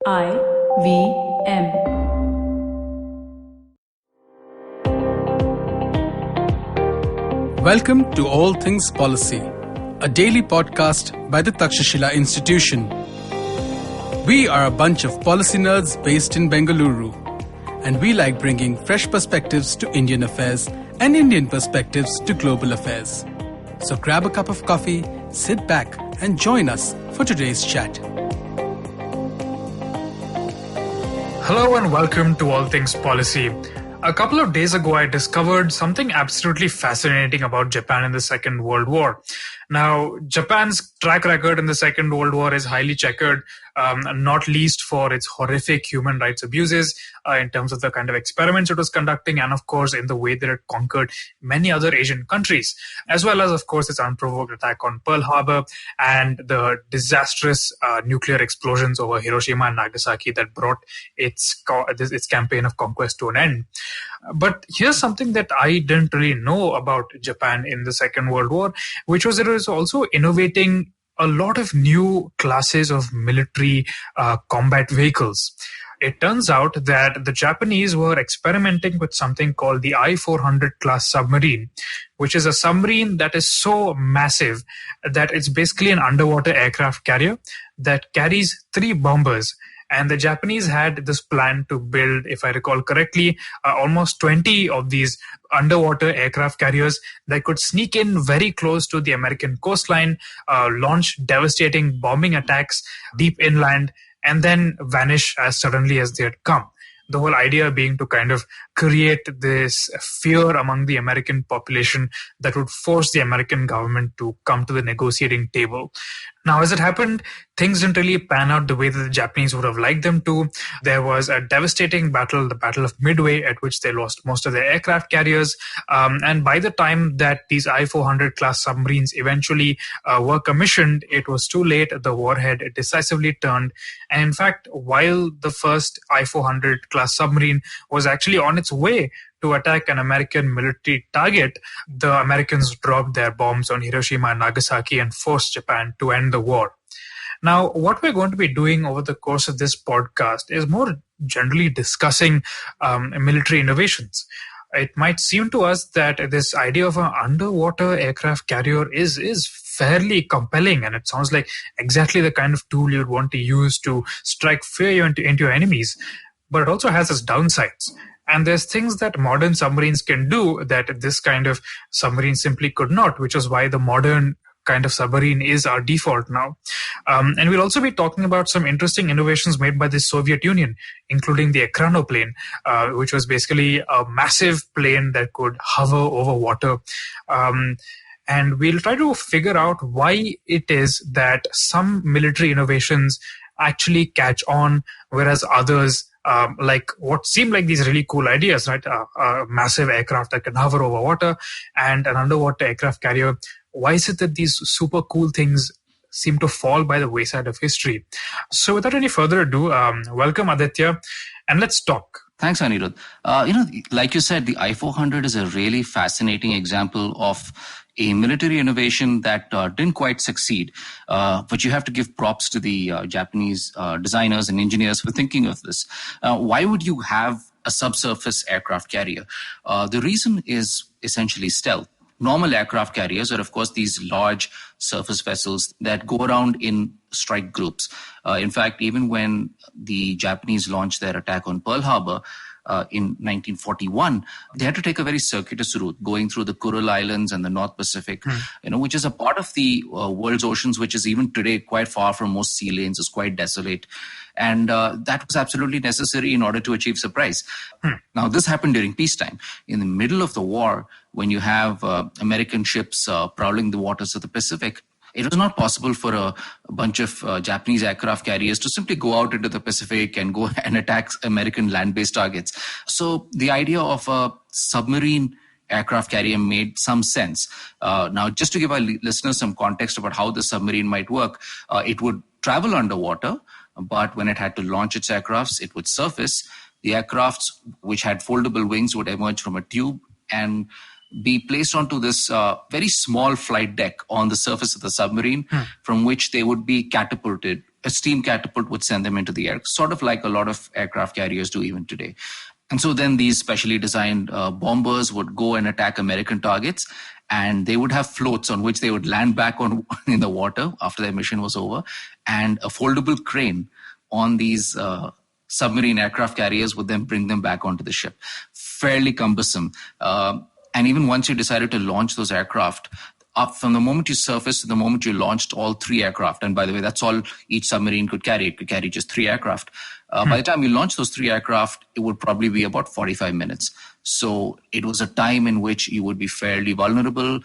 IVM. Welcome to All Things Policy, a daily podcast by the Takshashila Institution. We are a bunch of policy nerds based in Bengaluru, and we like bringing fresh perspectives to Indian affairs and Indian perspectives to global affairs. So grab a cup of coffee, sit back, and join us for today's chat. Hello and welcome to All Things Policy. A couple of days ago, I discovered something absolutely fascinating about Japan in the Second World War. Now, Japan's track record in the Second World War is highly checkered, not least for its horrific human rights abuses in terms of the kind of experiments it was conducting and, of course, in the way that it conquered many other Asian countries, as well as, of course, its unprovoked attack on Pearl Harbor and the disastrous nuclear explosions over Hiroshima and Nagasaki that brought its campaign of conquest to an end. But here's something that I didn't really know about Japan in the Second World War, which was it was also innovating a lot of new classes of military combat vehicles. It turns out that the Japanese were experimenting with something called the I-400 class submarine, which is a submarine that is so massive that it's basically an underwater aircraft carrier that carries 3 bombers. And the Japanese had this plan to build, if I recall correctly, almost 20 of these underwater aircraft carriers that could sneak in very close to the American coastline, launch devastating bombing attacks deep inland, and then vanish as suddenly as they had come. The whole idea being to kind of create this fear among the American population that would force the American government to come to the negotiating table. Now, as it happened, things didn't really pan out the way that the Japanese would have liked them to. There was a devastating battle, the Battle of Midway, at which they lost most of their aircraft carriers. And by the time that these I-400 class submarines eventually were commissioned, it was too late. The war had decisively turned. And in fact, while the first I-400 class submarine was actually on its way to attack an American military target, the Americans dropped their bombs on Hiroshima and Nagasaki and forced Japan to end the war. Now, what we're going to be doing over the course of this podcast is more generally discussing military innovations. It might seem to us that this idea of an underwater aircraft carrier is fairly compelling, and it sounds like exactly the kind of tool you'd want to use to strike fear into your enemies. But it also has its downsides. And there's things that modern submarines can do that this kind of submarine simply could not, which is why the modern kind of submarine is our default now. And we'll also be talking about some interesting innovations made by the Soviet Union, including the Acronym Plane, which was basically a massive plane that could hover over water. And we'll try to figure out why it is that some military innovations actually catch on, whereas others like what seem like these really cool ideas, right? A massive aircraft that can hover over water and an underwater aircraft carrier. Why is it that these super cool things seem to fall by the wayside of history? So without any further ado, welcome Aditya, and let's talk. Thanks, Anirudh. Like you said, the I-400 is a really fascinating example of a military innovation that didn't quite succeed. But you have to give props to the Japanese designers and engineers for thinking of this. Why would you have a subsurface aircraft carrier? The reason is essentially stealth. Normal aircraft carriers are, of course, these large surface vessels that go around in strike groups. In fact, even when the Japanese launched their attack on Pearl Harbor, in 1941, they had to take a very circuitous route going through the Kuril Islands and the North Pacific, which is a part of the world's oceans, which is even today quite far from most sea lanes, is quite desolate. And that was absolutely necessary in order to achieve surprise. Now, this happened during peacetime. In the middle of the war, when you have American ships prowling the waters of the Pacific, it was not possible for a bunch of Japanese aircraft carriers to simply go out into the Pacific and go and attack American land-based targets. So the idea of a submarine aircraft carrier made some sense. Now, just to give our listeners some context about how the submarine might work, it would travel underwater, but when it had to launch its aircrafts, it would surface. The aircrafts, which had foldable wings, would emerge from a tube and be placed onto this very small flight deck on the surface of the submarine, from which they would be catapulted a steam catapult would send them into the air, sort of like a lot of aircraft carriers do even today. And so then these specially designed bombers would go and attack American targets, and they would have floats on which they would land back on in the water after their mission was over, and a foldable crane on these submarine aircraft carriers would then bring them back onto the ship. Fairly cumbersome. And even once you decided to launch those aircraft, up from the moment you surfaced to the moment you launched all 3 aircraft, and by the way, that's all each submarine could carry. It could carry just 3 aircraft. By the time you launched those 3 aircraft, it would probably be about 45 minutes. So it was a time in which you would be fairly vulnerable.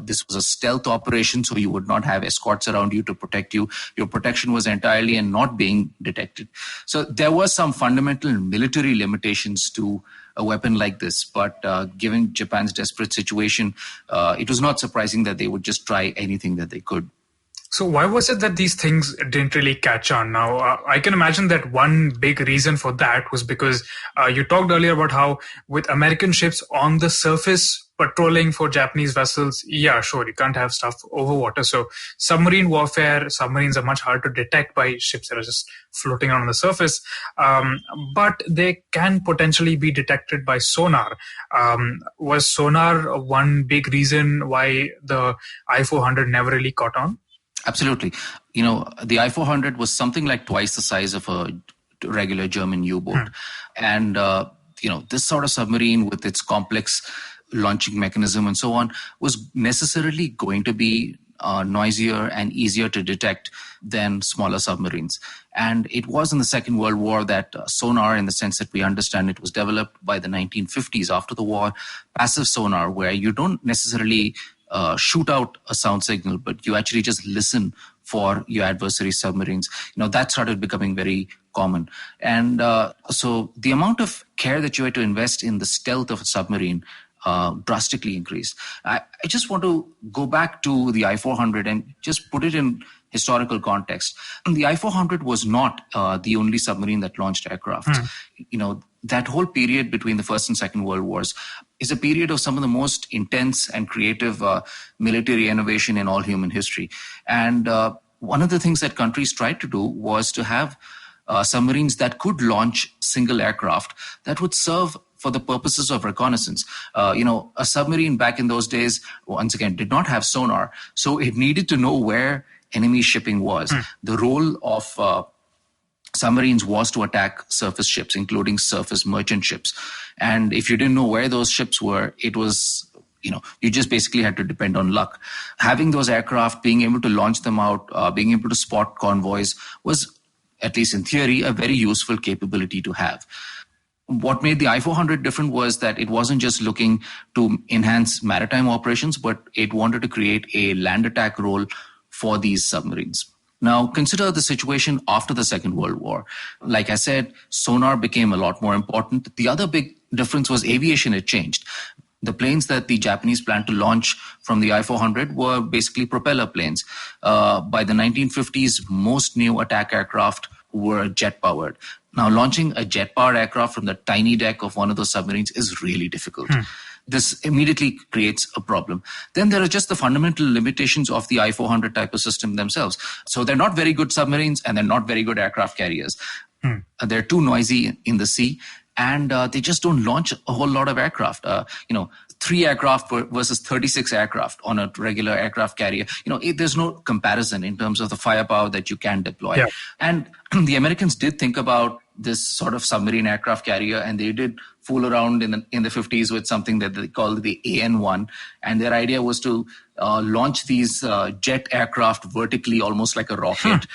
This was a stealth operation, so you would not have escorts around you to protect you. Your protection was entirely in not being detected. So there were some fundamental military limitations to a weapon like this. But given Japan's desperate situation, it was not surprising that they would just try anything that they could. So why was it that these things didn't really catch on? Now, I can imagine that one big reason for that was because you talked earlier about how with American ships on the surface patrolling for Japanese vessels, yeah, sure, you can't have stuff over water. So submarine warfare, submarines are much harder to detect by ships that are just floating on the surface. But they can potentially be detected by sonar. Was sonar one big reason why the I-400 never really caught on? Absolutely. The I-400 was something like twice the size of a regular German U-boat. And, this sort of submarine with its complex launching mechanism and so on was necessarily going to be noisier and easier to detect than smaller submarines. And it was in the Second World War that sonar, in the sense that we understand it, was developed by the 1950s after the war. Passive sonar, where you don't necessarily shoot out a sound signal, but you actually just listen for your adversary's submarines. That started becoming very common. And so the amount of care that you had to invest in the stealth of a submarine drastically increased. I just want to go back to the I-400 and just put it in historical context. And the I-400 was not the only submarine that launched aircraft. That whole period between the First and Second World Wars is a period of some of the most intense and creative military innovation in all human history. And one of the things that countries tried to do was to have submarines that could launch single aircraft that would serve for the purposes of reconnaissance. A submarine back in those days, once again, did not have sonar, so it needed to know where enemy shipping was. The role of submarines was to attack surface ships, including surface merchant ships. And if you didn't know where those ships were, it was, you just basically had to depend on luck. Having those aircraft, being able to launch them out, being able to spot convoys was, at least in theory, a very useful capability to have. What made the I-400 different was that it wasn't just looking to enhance maritime operations, but it wanted to create a land attack role for these submarines. Now, consider the situation after the Second World War. Like I said, sonar became a lot more important. The other big difference was aviation had changed. The planes that the Japanese planned to launch from the I-400 were basically propeller planes. By the 1950s, most new attack aircraft were jet-powered. Now, launching a jet-powered aircraft from the tiny deck of one of those submarines is really difficult. This immediately creates a problem. Then there are just the fundamental limitations of the I-400 type of system themselves. So they're not very good submarines and they're not very good aircraft carriers. They're too noisy in the sea, and they just don't launch a whole lot of aircraft. 3 aircraft versus 36 aircraft on a regular aircraft carrier. There's no comparison in terms of the firepower that you can deploy. Yeah. And the Americans did think about this sort of submarine aircraft carrier, and they did fool around in the 50s with something that they called the AN-1. And their idea was to launch these jet aircraft vertically, almost like a rocket.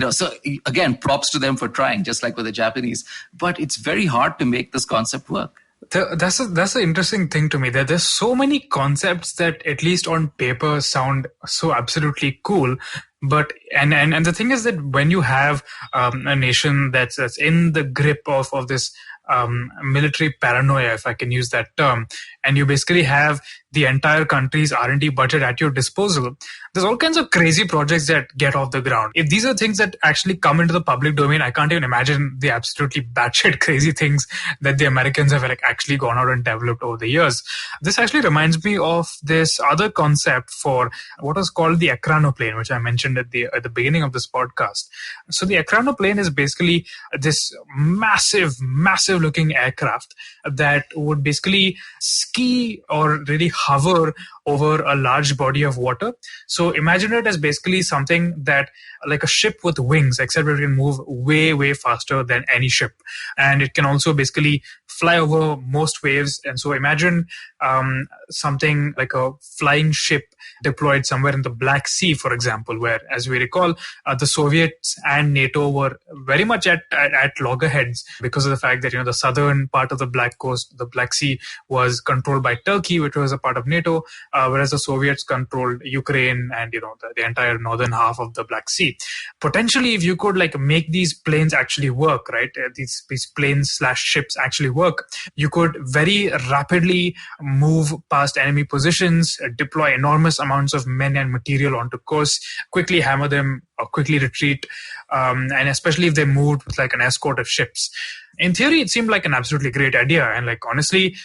So again, props to them for trying, just like with the Japanese. But it's very hard to make this concept work. That's an interesting thing to me. There's so many concepts that, at least on paper, sound so absolutely cool. But and the thing is that when you have a nation that's in the grip of this military paranoia, if I can use that term, and you basically have the entire country's R&D budget at your disposal, there's all kinds of crazy projects that get off the ground. If these are things that actually come into the public domain, I can't even imagine the absolutely batshit crazy things that the Americans have actually gone out and developed over the years. This actually reminds me of this other concept for what is called the Acronym Plane, which I mentioned at the beginning of this podcast. So the Acronym Plane is basically this massive looking aircraft that would basically ski or really hover over a large body of water. So imagine it as basically something that like a ship with wings, except it can move way faster than any ship. And it can also basically fly over most waves. And so imagine something like a flying ship deployed somewhere in the Black Sea, for example, where, as we recall, the Soviets and NATO were very much at loggerheads because of the fact that, the southern part of the Black Sea was controlled by Turkey, which was a part of NATO, whereas the Soviets controlled Ukraine and, the entire northern half of the Black Sea. Potentially, if you could make these planes actually work, right? These planes / ships actually work, you could very rapidly move past enemy positions, deploy enormous amounts of men and material onto course, quickly hammer them or quickly retreat, and especially if they moved with an escort of ships. In theory, it seemed like an absolutely great idea. And honestly,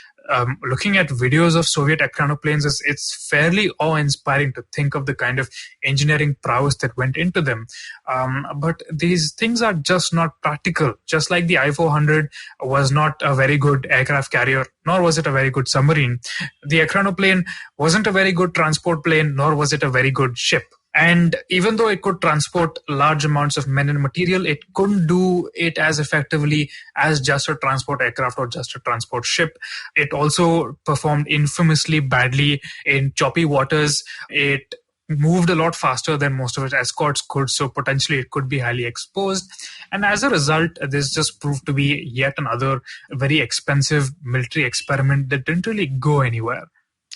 looking at videos of Soviet Acronym it's fairly awe-inspiring to think of the kind of engineering prowess that went into them. But these things are just not practical. Just like the I-400 was not a very good aircraft carrier, nor was it a very good submarine. The Acronym wasn't a very good transport plane, nor was it a very good ship. And even though it could transport large amounts of men and material, it couldn't do it as effectively as just a transport aircraft or just a transport ship. It also performed infamously badly in choppy waters. It moved a lot faster than most of its escorts could, so potentially it could be highly exposed. And as a result, this just proved to be yet another very expensive military experiment that didn't really go anywhere.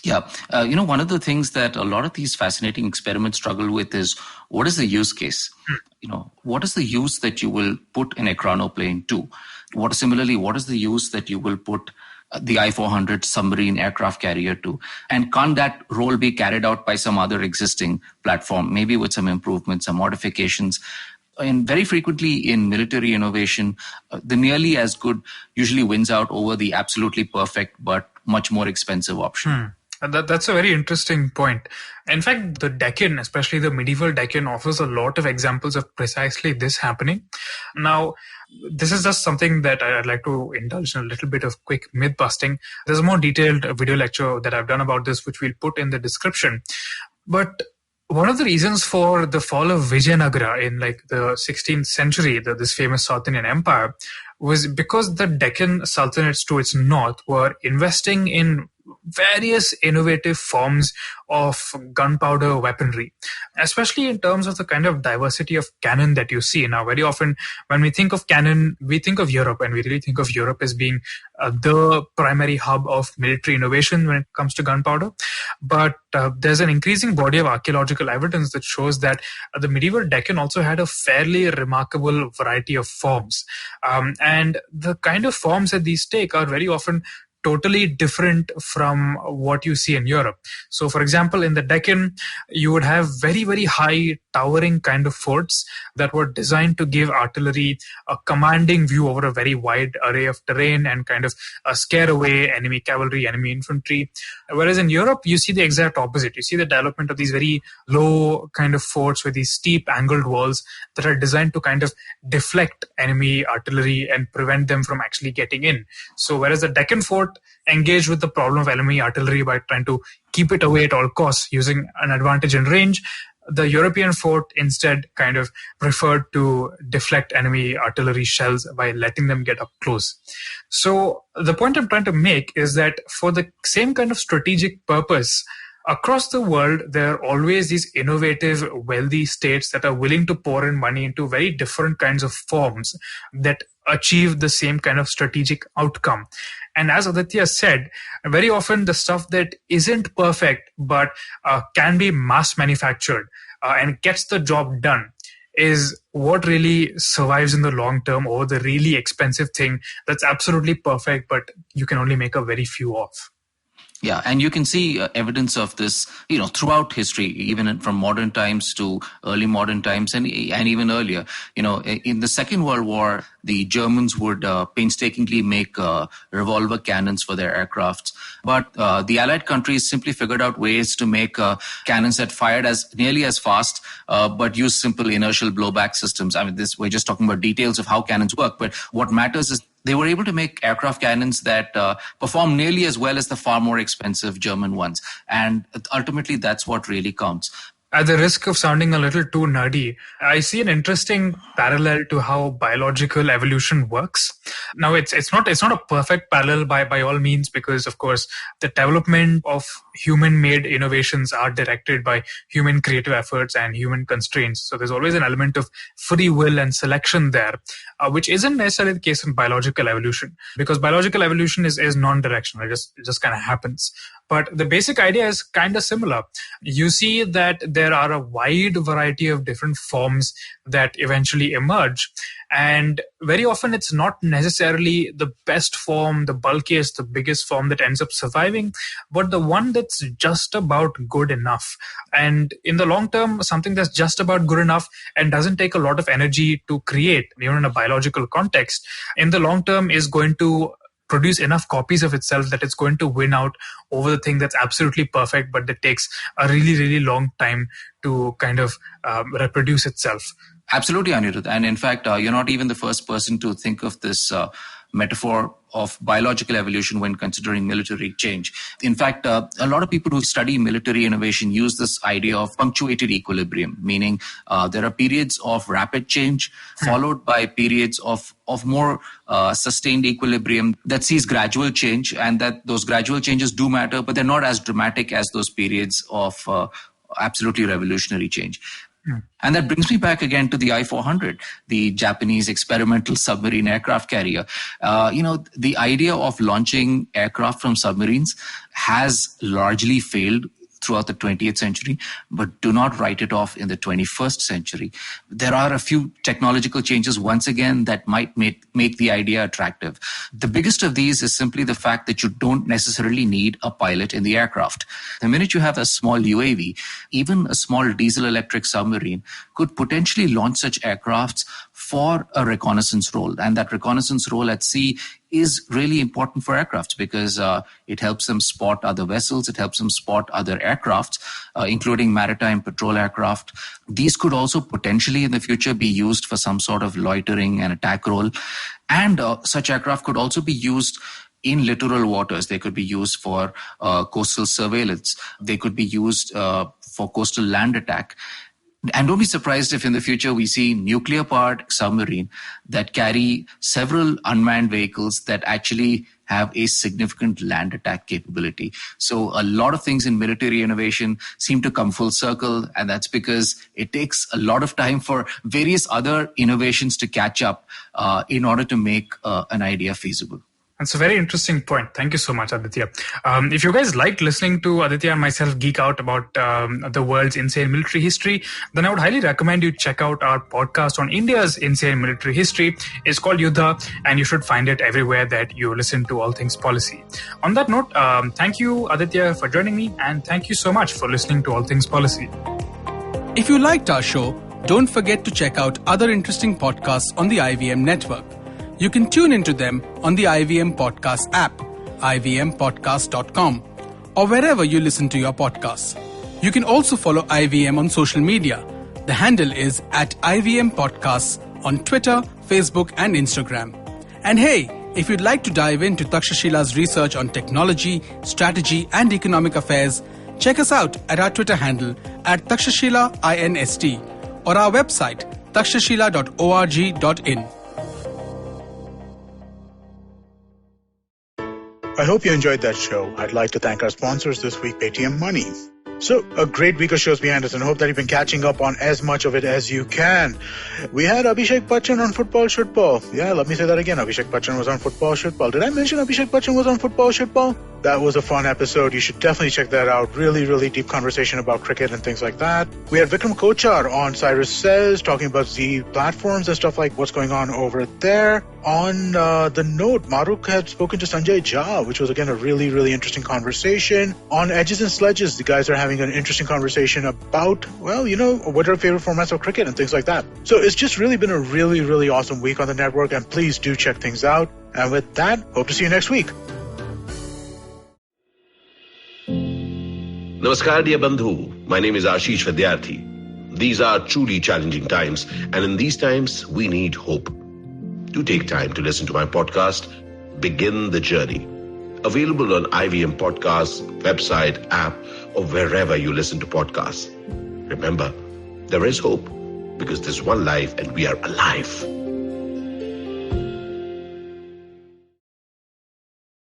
Yeah. One of the things that a lot of these fascinating experiments struggle with is what is the use case? What is the use that you will put an Acronym to? Similarly, what is the use that you will put the I-400 submarine aircraft carrier to? And can't that role be carried out by some other existing platform, maybe with some improvements, some modifications? And very frequently in military innovation, the nearly as good usually wins out over the absolutely perfect but much more expensive option. That's a very interesting point. In fact, the Deccan, especially the medieval Deccan, offers a lot of examples of precisely this happening. Now, this is just something that I'd like to indulge in a little bit of quick myth busting. There's a more detailed video lecture that I've done about this, which we'll put in the description. But one of the reasons for the fall of Vijayanagara in the 16th century, this famous South Indian empire, was because the Deccan sultanates to its north were investing in various innovative forms of gunpowder weaponry, especially in terms of the kind of diversity of cannon that you see. Now, very often when we think of cannon, we think of Europe, and we really think of Europe as being the primary hub of military innovation when it comes to gunpowder. But there's an increasing body of archaeological evidence that shows that the medieval Deccan also had a fairly remarkable variety of forms. And the kind of forms that these take are very often totally different from what you see in Europe. So, for example, in the Deccan, you would have very, very high towering kind of forts that were designed to give artillery a commanding view over a very wide array of terrain and kind of scare away enemy cavalry, enemy infantry. Whereas in Europe, you see the exact opposite. You see the development of these very low kind of forts with these steep angled walls that are designed to kind of deflect enemy artillery and prevent them from actually getting in. So whereas the Deccan fort engaged with the problem of enemy artillery by trying to keep it away at all costs using an advantage in range, the European fort instead kind of preferred to deflect enemy artillery shells by letting them get up close. So the point I'm trying to make is that for the same kind of strategic purpose, across the world, there are always these innovative, wealthy states that are willing to pour in money into very different kinds of forms that achieve the same kind of strategic outcome. And as Aditya said, very often the stuff that isn't perfect but can be mass manufactured and gets the job done is what really survives in the long term over the really expensive thing that's absolutely perfect but you can only make a very few of. Yeah, and you can see evidence of this, throughout history, even from modern times to early modern times, and even earlier. In the Second World War, the Germans would painstakingly make revolver cannons for their aircrafts, but the Allied countries simply figured out ways to make cannons that fired as nearly as fast, but use simple inertial blowback systems. I mean, we're just talking about details of how cannons work, but what matters is they were able to make aircraft cannons that perform nearly as well as the far more expensive German ones. And ultimately, that's what really counts. At the risk of sounding a little too nerdy, I see an interesting parallel to how biological evolution works. Now, it's not a perfect parallel by all means, because of course the development of human-made innovations are directed by human creative efforts and human constraints. So there's always an element of free will and selection there, which isn't necessarily the case in biological evolution, because biological evolution is non-directional. It just kind of happens. But the basic idea is kind of similar. You see that there are a wide variety of different forms that eventually emerge. And very often it's not necessarily the best form, the bulkiest, the biggest form that ends up surviving, but the one that's just about good enough. And in the long term, something that's just about good enough and doesn't take a lot of energy to create, even in a biological context, in the long term is going to produce enough copies of itself that it's going to win out over the thing that's absolutely perfect, but that takes a really, really long time to kind of reproduce itself. Absolutely, Anirudh. And in fact, you're not even the first person to think of this metaphor of biological evolution when considering military change. In fact, a lot of people who study military innovation use this idea of punctuated equilibrium, meaning there are periods of rapid change followed by periods of more sustained equilibrium that sees gradual change, and that those gradual changes do matter, but they're not as dramatic as those periods of absolutely revolutionary change. And that brings me back again to the I-400, the Japanese experimental submarine aircraft carrier. The idea of launching aircraft from submarines has largely failed throughout the 20th century, but do not write it off in the 21st century. There are a few technological changes, once again, that might make the idea attractive. The biggest of these is simply the fact that you don't necessarily need a pilot in the aircraft. The minute you have a small UAV, even a small diesel-electric submarine could potentially launch such aircrafts for a reconnaissance role. And that reconnaissance role at sea is really important for aircrafts because it helps them spot other vessels, it helps them spot other aircrafts, including maritime patrol aircraft. These could also potentially in the future be used for some sort of loitering and attack role. And such aircraft could also be used in littoral waters. They could be used for coastal surveillance. They could be used for coastal land attack. And don't be surprised if in the future we see nuclear-powered submarine that carry several unmanned vehicles that actually have a significant land attack capability. So a lot of things in military innovation seem to come full circle, and that's because it takes a lot of time for various other innovations to catch up in order to make an idea feasible. That's a very interesting point. Thank you so much, Aditya. If you guys liked listening to Aditya and myself geek out about the world's insane military history, then I would highly recommend you check out our podcast on India's insane military history. It's called Yuddha, and you should find it everywhere that you listen to All Things Policy. On that note, thank you, Aditya, for joining me, and thank you so much for listening to All Things Policy. If you liked our show, don't forget to check out other interesting podcasts on the IVM network. You can tune into them on the IVM Podcast app, ivmpodcast.com, or wherever you listen to your podcasts. You can also follow IVM on social media. The handle is @IVM Podcasts on Twitter, Facebook, and Instagram. And hey, if you'd like to dive into Takshashila's research on technology, strategy, and economic affairs, check us out at our Twitter handle @TakshashilaINST or our website takshashila.org.in. I hope you enjoyed that show. I'd like to thank our sponsors this week, Paytm Money. So, a great week of shows behind us, and I hope that you've been catching up on as much of it as you can. We had Abhishek Bachchan on Football Shitball. Yeah, let me say that again. Abhishek Bachchan was on Football Shitball. Did I mention Abhishek Bachchan was on Football Shitball? That was a fun episode. You should definitely check that out. Really, really deep conversation about cricket and things like that. We had Vikram Kochar on Cyrus Says, talking about Z platforms and stuff like what's going on over there. On the note, Maruk had spoken to Sanjay Jha, which was again a really, really interesting conversation. On Edges and Sledges, the guys are having an interesting conversation about, well, what are favorite formats of cricket and things like that. So it's just really been a really, really awesome week on the network, and please do check things out. And with that, hope to see you next week. Namaskar, dear Bandhu. My name is Ashish Vidyarthi. These are truly challenging times, and in these times, we need hope. Do take time to listen to my podcast, Begin the Journey. Available on IVM Podcasts, website, app, or wherever you listen to podcasts. Remember, there is hope because there's one life and we are alive.